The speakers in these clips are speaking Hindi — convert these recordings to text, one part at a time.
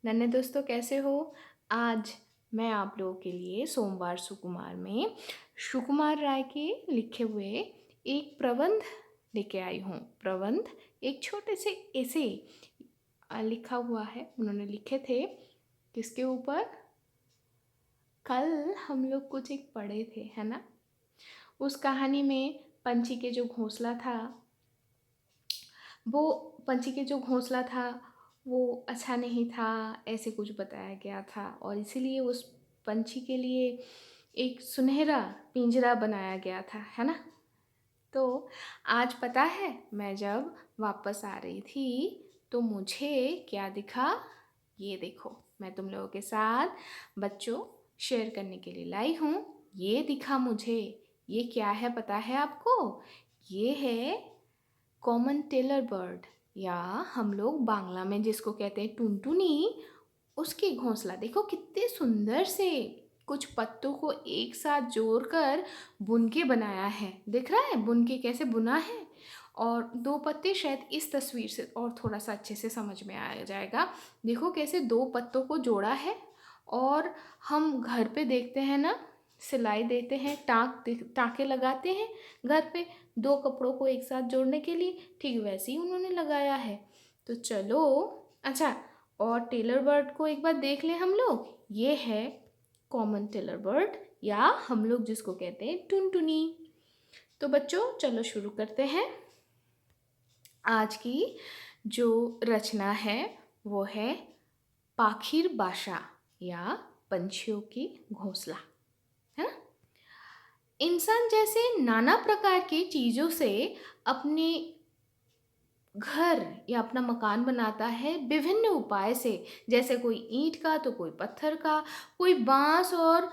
नन्हे दोस्तों कैसे हो? आज मैं आप लोगों के लिए सोमवार सुकुमार में सुकुमार राय के लिखे हुए एक प्रबंध लेके आई हूँ। प्रबंध एक छोटे से ऐसे लिखा हुआ है, उन्होंने लिखे थे। किसके ऊपर? कल हम लोग कुछ एक पढ़े थे, है ना? उस कहानी में पंछी के जो घोंसला था, वो पंछी के जो घोंसला था वो अच्छा नहीं था, ऐसे कुछ बताया गया था और इसीलिए उस पंछी के लिए एक सुनहरा पिंजरा बनाया गया था, है ना? तो आज पता है, मैं जब वापस आ रही थी तो मुझे क्या दिखा? ये देखो, मैं तुम लोगों के साथ बच्चों शेयर करने के लिए लाई हूँ। ये दिखा मुझे। ये क्या है पता है आपको? ये है कॉमन टेलर बर्ड, या हम लोग बांग्ला में जिसको कहते हैं टुनटुनी, उसके घोंसला देखो कितने सुंदर से कुछ पत्तों को एक साथ जोड़कर बुन के बनाया है। दिख रहा है बुन के कैसे बुना है? और दो पत्ते शायद इस तस्वीर से और थोड़ा सा अच्छे से समझ में आ जाएगा। देखो कैसे दो पत्तों को जोड़ा है। और हम घर पे देखते हैं ना, सिलाई देते हैं, टाँके लगाते हैं घर पे दो कपड़ों को एक साथ जोड़ने के लिए, ठीक वैसे ही उन्होंने लगाया है। तो चलो, अच्छा, और टेलर बर्ड को एक बार देख लें हम लोग। ये है कॉमन टेलर बर्ड, या हम लोग जिसको कहते हैं टुनटुनी। तो बच्चों चलो शुरू करते हैं। आज की जो रचना है वो है पाखिर बासा, या पंछियों की घोंसला, है ना? इंसान जैसे नाना प्रकार की चीज़ों से अपने घर या अपना मकान बनाता है विभिन्न उपाय से। जैसे कोई ईंट का तो कोई पत्थर का, कोई बांस और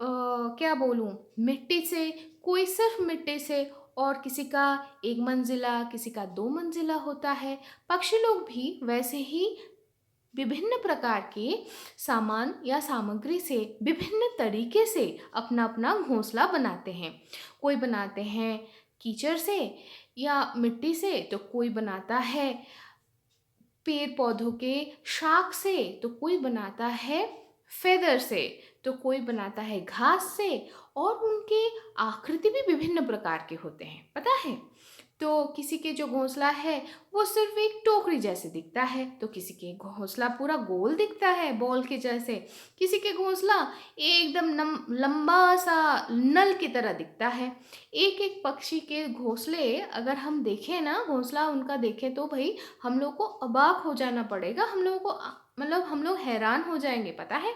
क्या बोलूँ, मिट्टी से, कोई सिर्फ मिट्टी से, और किसी का एक मंजिला, किसी का दो मंजिला होता है। पक्षी लोग भी वैसे ही विभिन्न प्रकार के सामान या सामग्री से विभिन्न तरीके से अपना अपना घोंसला बनाते हैं। कोई बनाते हैं कीचड़ से या मिट्टी से, तो कोई बनाता है पेड़ पौधों के शाख से, तो कोई बनाता है फेदर से, तो कोई बनाता है घास से। और उनके आकृति भी विभिन्न प्रकार के होते हैं, पता है? तो किसी के जो घोंसला है वो सिर्फ एक टोकरी जैसे दिखता है, तो किसी के घोंसला पूरा गोल दिखता है बॉल के जैसे, किसी के घोंसला एकदम लंबा सा नल की तरह दिखता है। एक एक पक्षी के घोंसले अगर हम देखें ना, घोंसला उनका देखें, तो भाई हम लोग को अबाक हो जाना पड़ेगा। हम लोगों को मतलब हम लोग हैरान हो जाएंगे, पता है?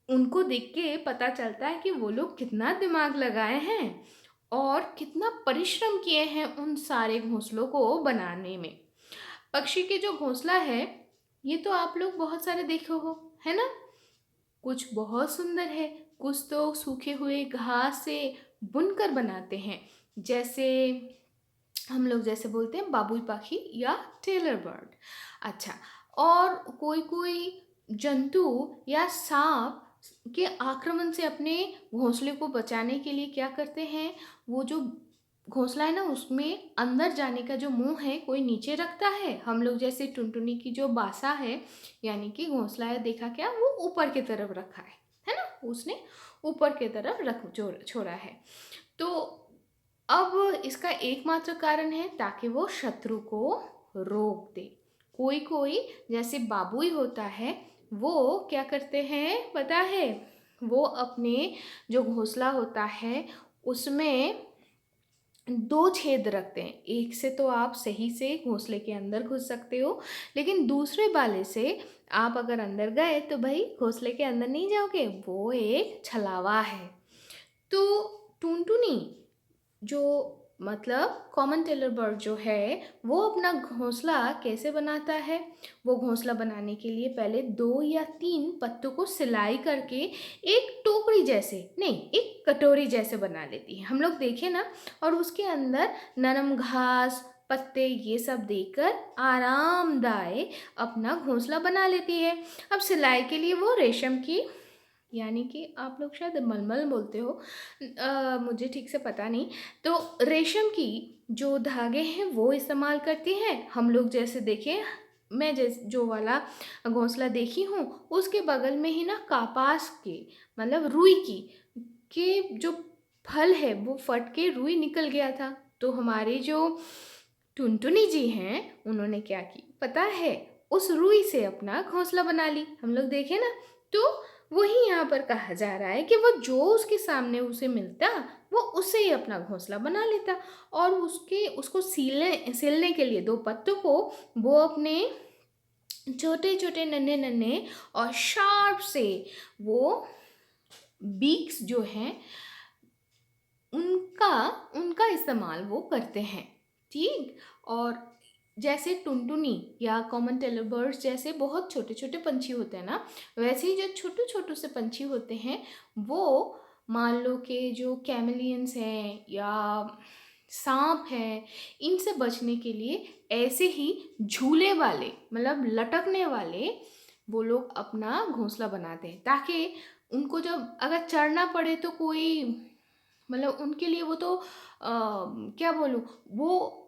उनको देख के पता चलता है कि वो लोग कितना दिमाग लगाए हैं और कितना परिश्रम किए हैं उन सारे घोंसलों को बनाने में। पक्षी के जो घोंसला है, ये तो आप लोग बहुत सारे देखे हो, है ना? कुछ बहुत सुंदर है, कुछ तो सूखे हुए घास से बुनकर बनाते हैं। जैसे हम लोग जैसे बोलते हैं बाबुई पाखी या टेलर बर्ड। अच्छा, और कोई कोई जंतु या सांप के आक्रमण से अपने घोंसले को बचाने के लिए क्या करते हैं? वो जो घोंसला है ना, उसमें अंदर जाने का जो मुंह है कोई नीचे रखता है। हम लोग जैसे टुनटुनी की जो बासा है, यानी कि घोंसला है, देखा क्या, वो ऊपर की तरफ रखा है ना? उसने ऊपर की तरफ रख छोड़ा है। तो अब इसका एकमात्र कारण है ताकि वो शत्रु को रोक दे। कोई कोई जैसे बाबुई होता है, वो क्या करते हैं पता है? वो अपने जो घोंसला होता है उसमें दो छेद रखते हैं। एक से तो आप सही से घोंसले के अंदर घुस सकते हो, लेकिन दूसरे वाले से आप अगर अंदर गए तो भाई घोंसले के अंदर नहीं जाओगे, वो एक छलावा है। तो टुनटुनी जो मतलब कॉमन टेलर बर्ड जो है, वो अपना घोंसला कैसे बनाता है? वो घोंसला बनाने के लिए पहले दो या तीन पत्तों को सिलाई करके एक टोकरी जैसे नहीं, एक कटोरी जैसे बना लेती है। हम लोग देखें ना, और उसके अंदर नरम घास पत्ते ये सब देकर आरामदायक अपना घोंसला बना लेती है। अब सिलाई के लिए वो रेशम की, यानी कि आप लोग शायद मलमल बोलते हो, मुझे ठीक से पता नहीं, तो रेशम की जो धागे हैं वो इस्तेमाल करती हैं। हम लोग जैसे देखें मैं जिस जो वाला घोंसला देखी हूँ, उसके बगल में ही ना कपास के, मतलब रुई की के जो फल है वो फट के रुई निकल गया था। तो हमारे जो टुनटुनी जी हैं, उन्होंने क्या की पता है, उस रुई से अपना घोंसला बना ली। हम लोग देखें ना, तो वही यहाँ पर कहा जा रहा है कि वो जो उसके सामने उसे मिलता, वो उससे ही अपना घोंसला बना लेता। और उसको सिलने के लिए दो पत्तों को वो अपने छोटे छोटे नन्हे नन्हे और शार्प से वो बीक्स जो हैं, उनका उनका इस्तेमाल वो करते हैं। ठीक। और जैसे टुनटुनी या कॉमन टेलर बर्ड्स जैसे बहुत छोटे छोटे पंछी होते हैं ना, वैसे ही जो छोटे छोटे से पंछी होते हैं, वो मान लो कि जो कैमलियंस हैं या सांप है, इनसे बचने के लिए ऐसे ही झूले वाले, मतलब लटकने वाले, वो लोग अपना घोंसला बनाते हैं, ताकि उनको जब अगर चढ़ना पड़े तो कोई, मतलब उनके लिए वो तो क्या बोलूँ, वो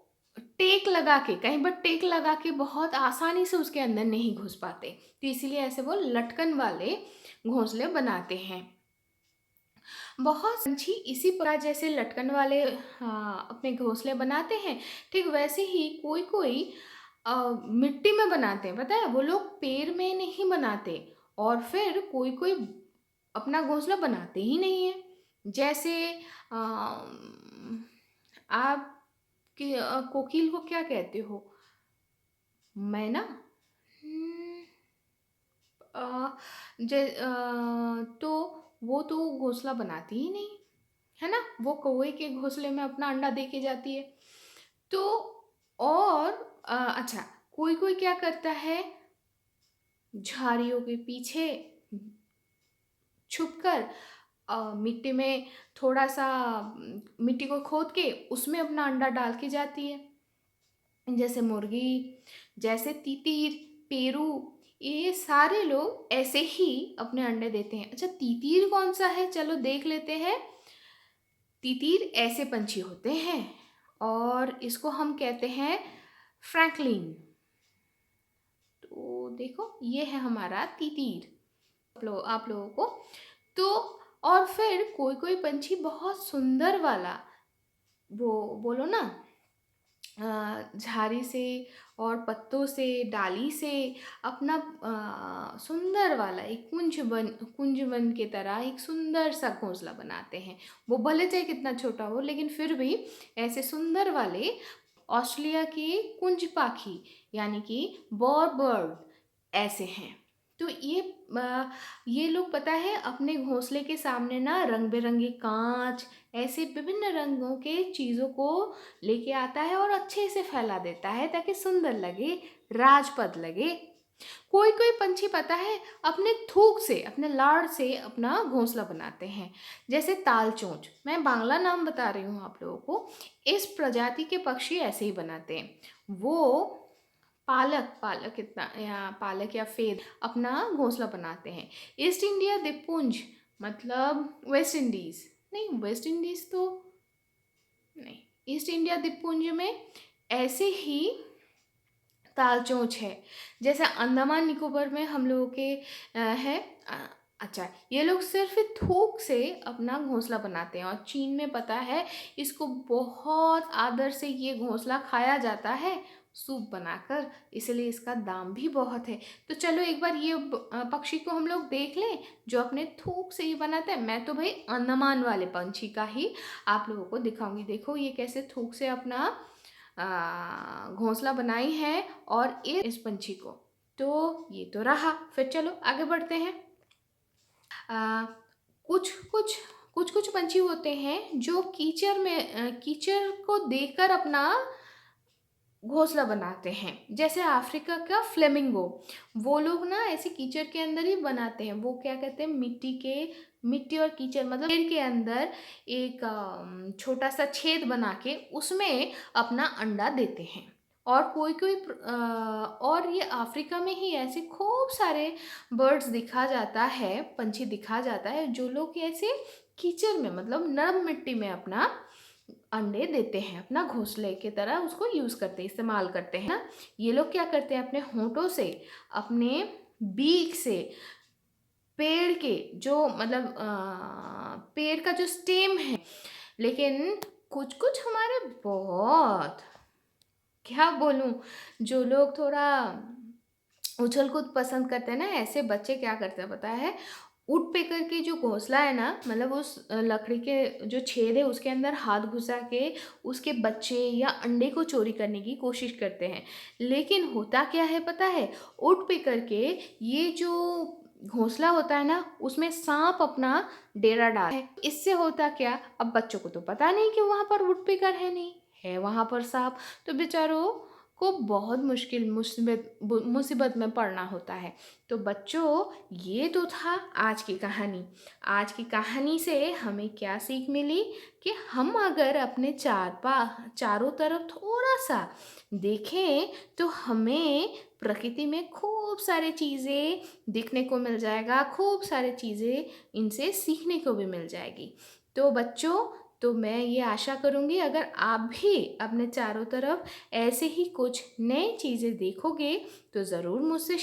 टेक लगा के, कहीं पर टेक लगा के बहुत आसानी से उसके अंदर नहीं घुस पाते। तो इसीलिए ऐसे वो लटकन वाले घोंसले बनाते हैं। बहुत पंछी इसी प्रकार जैसे लटकन वाले अपने घोंसले बनाते हैं, ठीक वैसे ही कोई कोई मिट्टी में बनाते हैं। पता है, वो लोग पेड़ में नहीं बनाते, और फिर कोई कोई अपना घोंसला बनाते ही नहीं है। जैसे आप कोकिल को क्या कहते हो? मैं ना, हम्म, अ, तो वो तो घोंसला बनाती ही नहीं है ना, वो कौवे के घोंसले में अपना अंडा दे के जाती है। तो और अच्छा, कोई कोई क्या करता है, झाड़ियों के पीछे छुपकर मिट्टी में थोड़ा सा मिट्टी को खोद के उसमें अपना अंडा डाल के जाती है। जैसे मुर्गी, जैसे तीतीर, पेरू, ये सारे लोग ऐसे ही अपने अंडे देते हैं। अच्छा, तीतीर कौन सा है, चलो देख लेते हैं। तीतीर ऐसे पंछी होते हैं, और इसको हम कहते हैं फ्रैंकलिन। तो देखो, ये है हमारा तीतीर, आप लोगों को। तो और फिर कोई कोई पंछी बहुत सुंदर वाला, वो बोलो ना, झाड़ी से और पत्तों से, डाली से अपना सुंदर वाला एक कुंज बन के तरह एक सुंदर सा घोंसला बनाते हैं। वो भले चाहे कितना छोटा हो, लेकिन फिर भी ऐसे सुंदर वाले ऑस्ट्रेलिया के कुंज पाखी, यानी कि बर्ड ऐसे हैं। तो ये लोग पता है अपने घोंसले के सामने ना रंग बिरंगे कांच, ऐसे विभिन्न रंगों के चीज़ों को लेके आता है और अच्छे से फैला देता है, ताकि सुंदर लगे, राजपद लगे। कोई कोई पंछी पता है अपने थूक से, अपने लाड़ से अपना घोंसला बनाते हैं। जैसे तालचोंच, मैं बांग्ला नाम बता रही हूँ आप लोगों को। इस प्रजाति के पक्षी ऐसे ही बनाते हैं। वो पालक पालक इतना या पालक या फेद अपना घोंसला बनाते हैं। ईस्ट इंडिया द्वीपपुंज, मतलब वेस्ट इंडीज, नहीं वेस्ट इंडीज तो नहीं, ईस्ट इंडिया द्वीपपुंज में ऐसे ही तालचोंच है। जैसे अंडमान निकोबार में हम लोगों के है। अच्छा, ये लोग सिर्फ थूक से अपना घोंसला बनाते हैं, और चीन में पता है इसको बहुत आदर से ये घोंसला खाया जाता है, सूप बनाकर, इसलिए इसका दाम भी बहुत है। तो चलो एक बार ये पक्षी को हम लोग देख लें, जो अपने थूक से ही बनाते हैं। मैं तो भाई अंडमान वाले पंछी का ही आप लोगों को दिखाऊंगी। देखो ये कैसे थूक से अपना घोंसला बनाई है, और इस पंछी को। तो ये तो रहा, फिर चलो आगे बढ़ते हैं। आ, कुछ कुछ कुछ कुछ पंछी होते हैं जो कीचड़ को देखकर अपना घोंसला बनाते हैं। जैसे अफ्रीका का फ्लेमिंगो, वो लोग ना ऐसे कीचड़ के अंदर ही बनाते हैं। वो क्या कहते हैं, मिट्टी और कीचड़, मतलब पेड़ के अंदर एक छोटा सा छेद बना के उसमें अपना अंडा देते हैं। और कोई कोई और ये अफ्रीका में ही ऐसे खूब सारे बर्ड्स दिखा जाता है, पंछी दिखा जाता है, जो लोग ऐसे कीचड़ में, मतलब नरम मिट्टी में अपना अंडे देते हैं, अपना घोंसले की तरह उसको यूज़ करते हैं, इस्तेमाल करते हैं ना। ये लोग क्या करते हैं, अपने होंठों से, अपने बीक से पेड़ के जो मतलब पेड़ का जो स्टेम है, लेकिन कुछ-कुछ हमारे बहुत, क्या बोलूँ, जो लोग थोड़ा उछल-कूद पसंद करते हैं ना, ऐसे बच्चे क्या करते हैं पता है? वुडपेकर की जो घोंसला है ना, मतलब उस लकड़ी के जो छेद है उसके अंदर हाथ घुसा के उसके बच्चे या अंडे को चोरी करने की कोशिश करते हैं। लेकिन होता क्या है पता है? वुडपेकर के ये जो घोंसला होता है ना, उसमें साँप अपना डेरा डालता है। इससे होता क्या? अब बच्चों को तो पता नहीं कि वहाँ पर वुडपेकर है नहीं, है वहाँ पर साँप, तो बेचारों को बहुत मुश्किल मुसीबत में पड़ना होता है। तो बच्चों, ये तो था आज की कहानी। आज की कहानी से हमें क्या सीख मिली कि हम अगर अपने चारों तरफ थोड़ा-सा देखें तो हमें प्रकृति में खूब सारी चीज़ें दिखने को मिल जाएगा, खूब सारी चीज़ें इनसे सीखने को भी मिल जाएगी। तो बच्चों, तो मैं ये आशा करूँगी अगर आप भी अपने चारों तरफ ऐसे ही कुछ नई चीज़ें देखोगे तो ज़रूर मुझसे